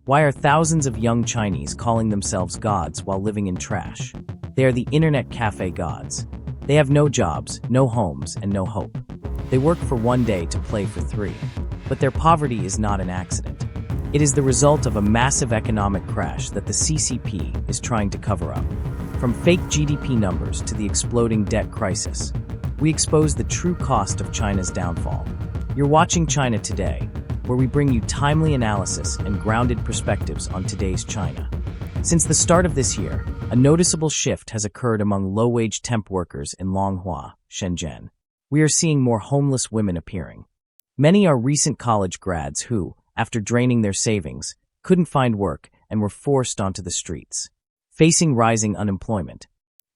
Why are thousands of young Chinese calling themselves gods while living in trash? They are the internet cafe gods. They have no jobs, no homes, and no hope. They work for one day to play for three. But their poverty is not an accident. It is the result of a massive economic crash that the CCP is trying to cover up. From fake GDP numbers to the exploding debt crisis, we expose the true cost of China's downfall. You're watching China Today, where we bring you timely analysis and grounded perspectives on today's China. Since the start of this year, a noticeable shift has occurred among low-wage temp workers in Longhua, Shenzhen. We are seeing more homeless women appearing. Many are recent college grads who, after draining their savings, couldn't find work and were forced onto the streets. Facing rising unemployment,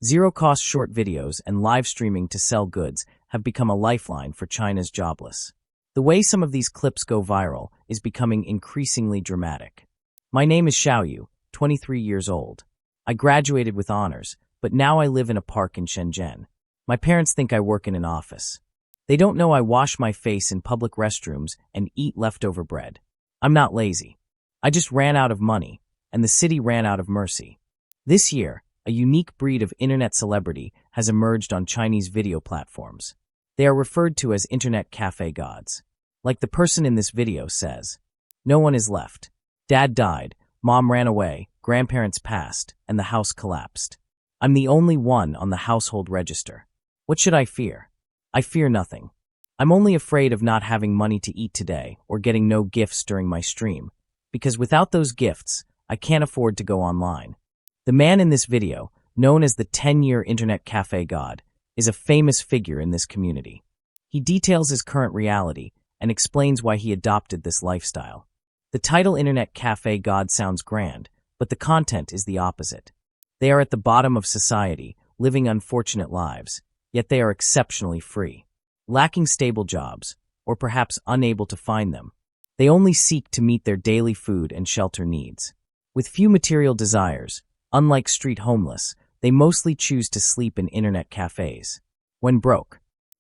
zero-cost short videos and live streaming to sell goods have become a lifeline for China's jobless. The way some of these clips go viral is becoming increasingly dramatic. My name is Xiaoyu, 23 years old. I graduated with honors, but now I live in a park in Shenzhen. My parents think I work in an office. They don't know I wash my face in public restrooms and eat leftover bread. I'm not lazy. I just ran out of money, and the city ran out of mercy. This year, a unique breed of internet celebrity has emerged on Chinese video platforms. They are referred to as internet cafe gods. Like the person in this video says, "No one is left. Dad died, mom ran away, grandparents passed, and the house collapsed. I'm the only one on the household register. What should I fear? I fear nothing. I'm only afraid of not having money to eat today or getting no gifts during my stream, because without those gifts, I can't afford to go online." The man in this video, known as the 10-year internet cafe god, is a famous figure in this community. He details his current reality and explains why he adopted this lifestyle. The title Internet Cafe God sounds grand, but the content is the opposite. They are at the bottom of society, living unfortunate lives, yet they are exceptionally free. Lacking stable jobs, or perhaps unable to find them, they only seek to meet their daily food and shelter needs. With few material desires, unlike street homeless, they mostly choose to sleep in internet cafes. When broke,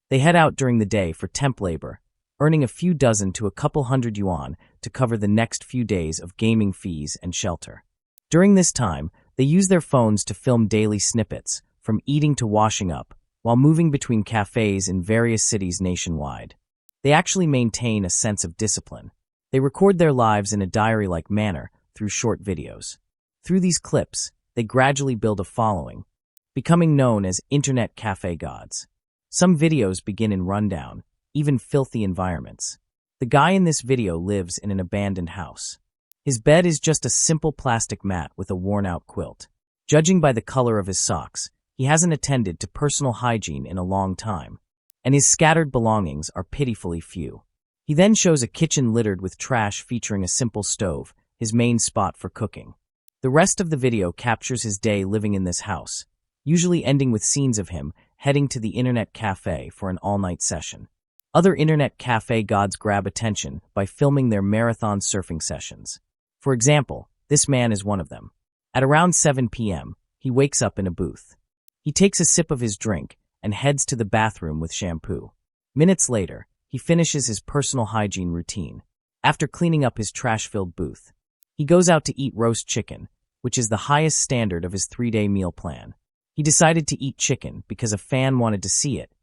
they head out during the day for temp labor, earning a few dozen to a couple hundred yuan to cover the next few days of gaming fees and shelter. During this time, they use their phones to film daily snippets, from eating to washing up, while moving between cafes in various cities nationwide. They actually maintain a sense of discipline. They record their lives in a diary-like manner through short videos. Through these clips, they gradually build a following, becoming known as internet cafe gods. Some videos begin in rundown, even filthy environments. The guy in this video lives in an abandoned house. His bed is just a simple plastic mat with a worn-out quilt. Judging by the color of his socks, he hasn't attended to personal hygiene in a long time, and his scattered belongings are pitifully few. He then shows a kitchen littered with trash featuring a simple stove, his main spot for cooking. The rest of the video captures his day living in this house, usually ending with scenes of him heading to the internet cafe for an all-night session. Other internet cafe gods grab attention by filming their marathon surfing sessions. For example, this man is one of them. At around 7 p.m., he wakes up in a booth. He takes a sip of his drink and heads to the bathroom with shampoo. Minutes later, he finishes his personal hygiene routine. After cleaning up his trash-filled booth, he goes out to eat roast chicken, which is the highest standard of his 3-day meal plan. He decided to eat chicken because a fan wanted to see it,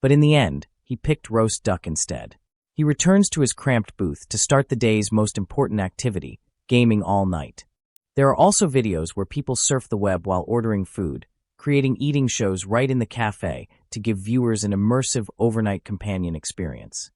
but in the end, he picked roast duck instead. He returns to his cramped booth to start the day's most important activity, gaming all night. There are also videos where people surf the web while ordering food, creating eating shows right in the cafe to give viewers an immersive overnight companion experience.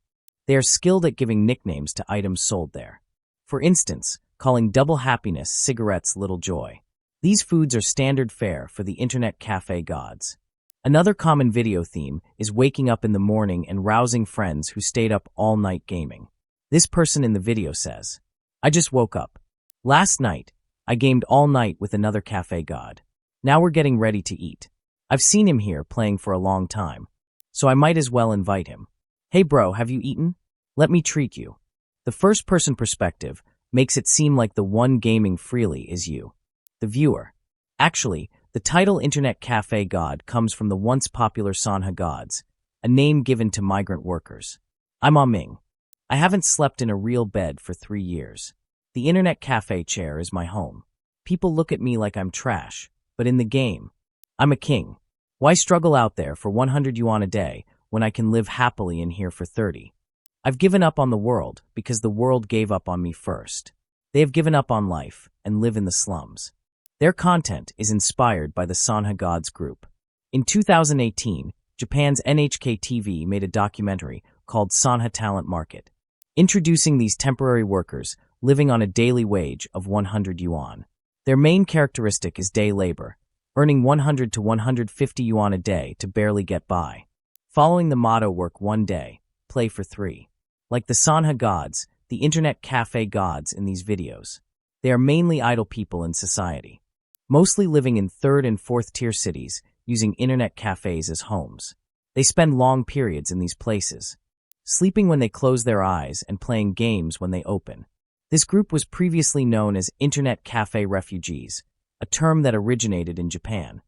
They are skilled at giving nicknames to items sold there. For instance, calling double happiness cigarettes Little Joy. These foods are standard fare for the internet cafe gods. Another common video theme is waking up in the morning and rousing friends who stayed up all night gaming. This person in the video says, "I just woke up. Last night, I gamed all night with another cafe god. Now we're getting ready to eat. I've seen him here playing for a long time, so I might as well invite him. Hey bro, have you eaten? Let me treat you." The first-person perspective makes it seem like the one gaming freely is you, the viewer. Actually, the title Internet Cafe God comes from the once popular Sanhe Gods, a name given to migrant workers. I'm Ah Ming. I haven't slept in a real bed for 3 years. The internet cafe chair is my home. People look at me like I'm trash, but in the game, I'm a king. Why struggle out there for 100 yuan a day when I can live happily in here for 30? I've given up on the world because the world gave up on me first. They have given up on life and live in the slums. Their content is inspired by the Sanhe Gods group. In 2018, Japan's NHK TV made a documentary called Sanhe Talent Market, introducing these temporary workers living on a daily wage of 100 yuan. Their main characteristic is day labor, earning 100 to 150 yuan a day to barely get by. Following the motto work one day, play for 3. Like the Sanhe Gods, the internet cafe gods in these videos, they are mainly idle people in society, mostly living in 3rd and 4th tier cities using internet cafes as homes. They spend long periods in these places, sleeping when they close their eyes and playing games when they open. This group was previously known as Internet Cafe Refugees, a term that originated in Japan.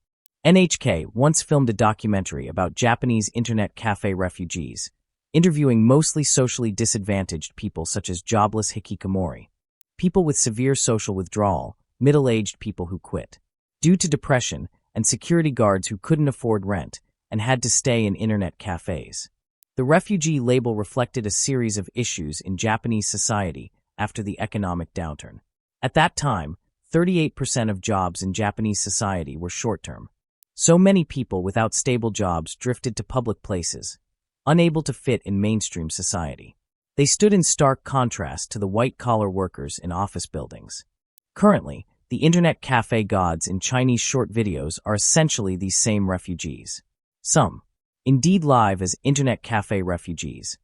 NHK once filmed a documentary about Japanese Internet Cafe refugees, interviewing mostly socially disadvantaged people such as jobless hikikomori, people with severe social withdrawal, middle-aged people who quit due to depression, and security guards who couldn't afford rent and had to stay in internet cafes. The refugee label reflected a series of issues in Japanese society after the economic downturn. At that time, 38% of jobs in Japanese society were short-term. So many people without stable jobs drifted to public places, unable to fit in mainstream society. They stood in stark contrast to the white-collar workers in office buildings. Currently, the internet cafe gods in Chinese short videos are essentially these same refugees. Some, indeed, live as internet cafe refugees,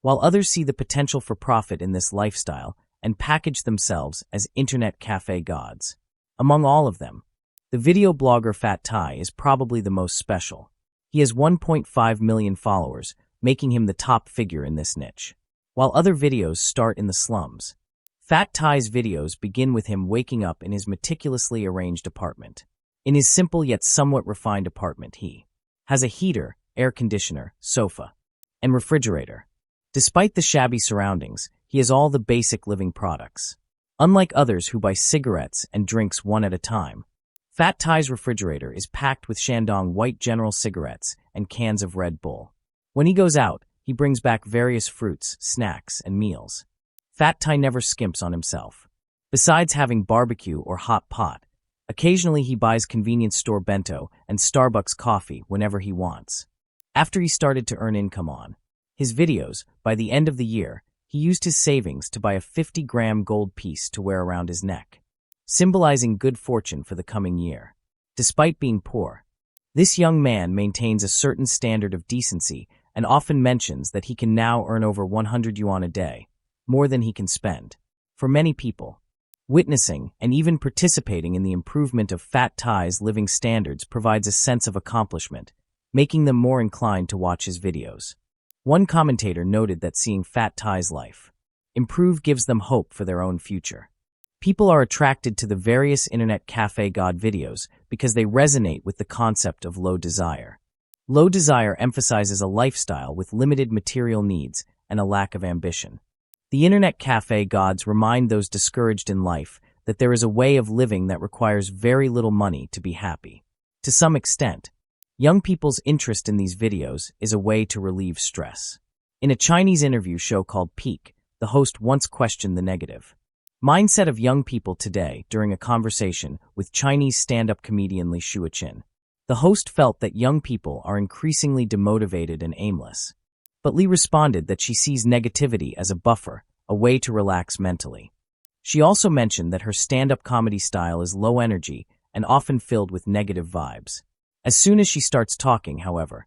while others see the potential for profit in this lifestyle and package themselves as internet cafe gods. Among all of them, the video blogger Fat Tai is probably the most special. He has 1.5 million followers, making him the top figure in this niche. While other videos start in the slums, Fat Tai's videos begin with him waking up in his meticulously arranged apartment. In his simple yet somewhat refined apartment, he has a heater, air conditioner, sofa, and refrigerator. Despite the shabby surroundings, he has all the basic living products. Unlike others who buy cigarettes and drinks one at a time, Fat Tai's refrigerator is packed with Shandong White General cigarettes and cans of Red Bull. When he goes out, he brings back various fruits, snacks, and meals. Fat Tai never skimps on himself. Besides having barbecue or hot pot, occasionally he buys convenience store bento and Starbucks coffee whenever he wants. After he started to earn income on his videos, by the end of the year, he used his savings to buy a 50-gram gold piece to wear around his neck, symbolizing good fortune for the coming year. Despite being poor, this young man maintains a certain standard of decency and often mentions that he can now earn over 100 yuan a day, more than he can spend. For many people, witnessing and even participating in the improvement of Fat Tai's living standards provides a sense of accomplishment, making them more inclined to watch his videos. One commentator noted that seeing Fat Tai's life improve gives them hope for their own future. People are attracted to the various internet cafe god videos because they resonate with the concept of low desire. Low desire emphasizes a lifestyle with limited material needs and a lack of ambition. The internet cafe gods remind those discouraged in life that there is a way of living that requires very little money to be happy. To some extent, young people's interest in these videos is a way to relieve stress. In a Chinese interview show called Peak, the host once questioned the negative mindset of young people today during a conversation with Chinese stand-up comedian Li Shuaqin. The host felt that young people are increasingly demotivated and aimless. But Li responded that she sees negativity as a buffer, a way to relax mentally. She also mentioned that her stand-up comedy style is low energy and often filled with negative vibes. As soon as she starts talking, however,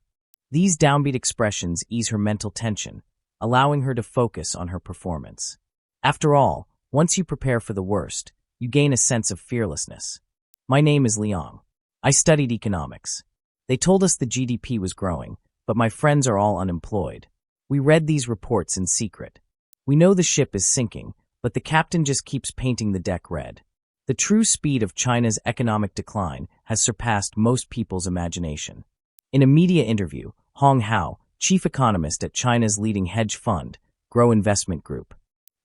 these downbeat expressions ease her mental tension, allowing her to focus on her performance. After all, once you prepare for the worst, you gain a sense of fearlessness. My name is Liang. I studied economics. They told us the GDP was growing, but my friends are all unemployed. We read these reports in secret. We know the ship is sinking, but the captain just keeps painting the deck red. The true speed of China's economic decline has surpassed most people's imagination. In a media interview, Hong Hao, chief economist at China's leading hedge fund, Grow Investment Group,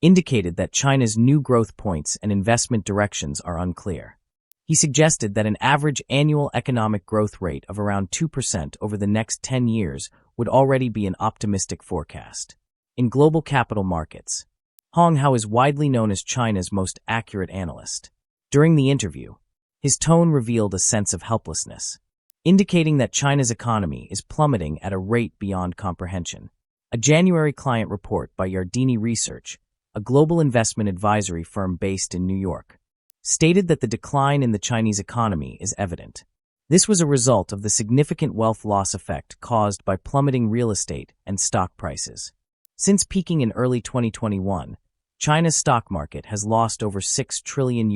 indicated that China's new growth points and investment directions are unclear. He suggested that an average annual economic growth rate of around 2% over the next 10 years would already be an optimistic forecast. In global capital markets, Hong Hao is widely known as China's most accurate analyst. During the interview, his tone revealed a sense of helplessness, indicating that China's economy is plummeting at a rate beyond comprehension. A January client report by Yardeni Research, a global investment advisory firm based in New York, stated that the decline in the Chinese economy is evident. This was a result of the significant wealth loss effect caused by plummeting real estate and stock prices. Since peaking in early 2021, China's stock market has lost over $6 trillion.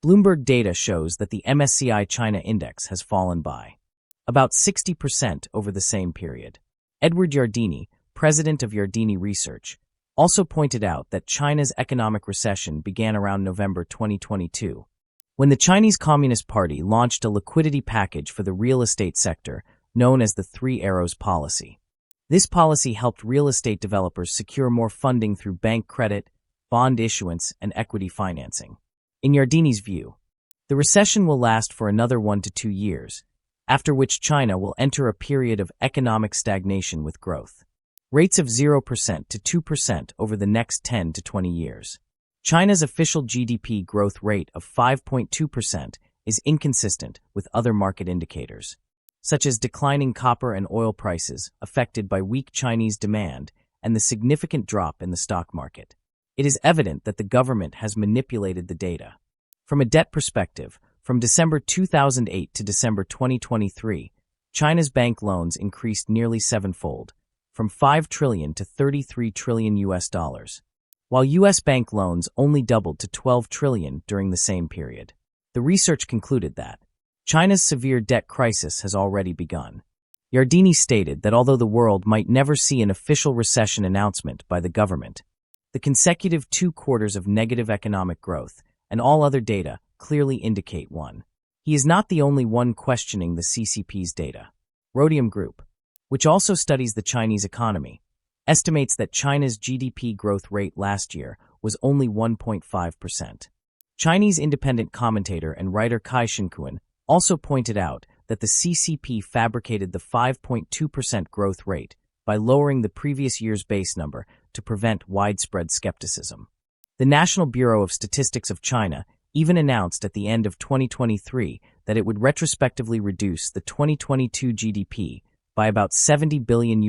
Bloomberg data shows that the MSCI China Index has fallen by about 60% over the same period. Edward Yardeni, president of Yardeni Research, also pointed out that China's economic recession began around November 2022, when the Chinese Communist Party launched a liquidity package for the real estate sector known as the Three Arrows Policy. This policy helped real estate developers secure more funding through bank credit, bond issuance, and equity financing. In Yardeni's view, the recession will last for another 1 to 2 years, after which China will enter a period of economic stagnation with growth rates of 0% to 2% over the next 10 to 20 years. China's official GDP growth rate of 5.2% is inconsistent with other market indicators, such as declining copper and oil prices affected by weak Chinese demand and the significant drop in the stock market. It is evident that the government has manipulated the data. From a debt perspective, from December 2008 to December 2023, China's bank loans increased nearly sevenfold, from $5 trillion to $33 trillion, while U.S. bank loans only doubled to $12 trillion during the same period. The research concluded that China's severe debt crisis has already begun. Yardeni stated that although the world might never see an official recession announcement by the government, the consecutive 2 quarters of negative economic growth and all other data clearly indicate one. He is not the only one questioning the CCP's data. Rhodium Group, which also studies the Chinese economy, estimates that China's GDP growth rate last year was only 1.5%. Chinese independent commentator and writer Kai Shinkuan also pointed out that the CCP fabricated the 5.2% growth rate by lowering the previous year's base number to prevent widespread skepticism. The National Bureau of Statistics of China even announced at the end of 2023 that it would retrospectively reduce the 2022 GDP by about $70 billion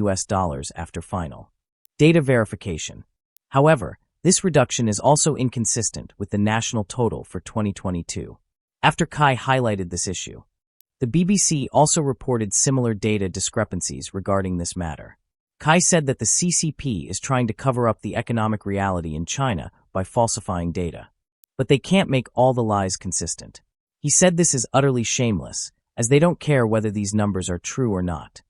after final data verification. However, this reduction is also inconsistent with the national total for 2022. After Kai highlighted this issue, the BBC also reported similar data discrepancies regarding this matter. Kai said that the CCP is trying to cover up the economic reality in China by falsifying data, but they can't make all the lies consistent. He said this is utterly shameless, as they don't care whether these numbers are true or not.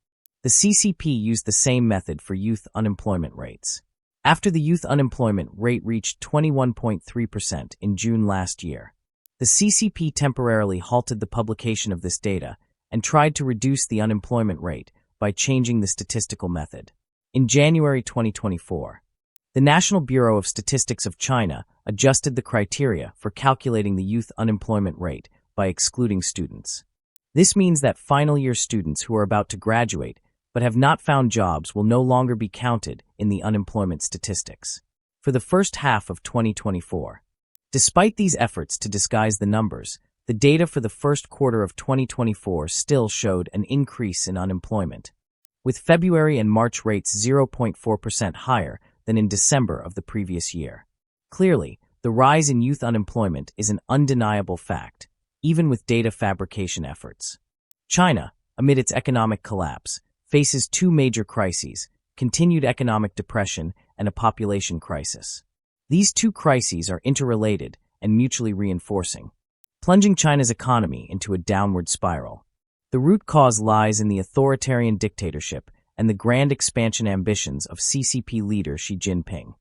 The CCP used the same method for youth unemployment rates. After the youth unemployment rate reached 21.3% in June last year, the CCP temporarily halted the publication of this data and tried to reduce the unemployment rate by changing the statistical method. In January 2024, the National Bureau of Statistics of China adjusted the criteria for calculating the youth unemployment rate by excluding students. This means that final-year students who are about to graduate but have not found jobs will no longer be counted in the unemployment statistics for the first half of 2024. Despite these efforts to disguise the numbers, the data for the first quarter of 2024 still showed an increase in unemployment, with February and March rates 0.4% higher than in December of the previous year. Clearly, the rise in youth unemployment is an undeniable fact, even with data fabrication efforts. China, amid its economic collapse, faces 2 major crises: continued economic depression and a population crisis. These 2 crises are interrelated and mutually reinforcing, plunging China's economy into a downward spiral. The root cause lies in the authoritarian dictatorship and the grand expansion ambitions of CCP leader Xi Jinping.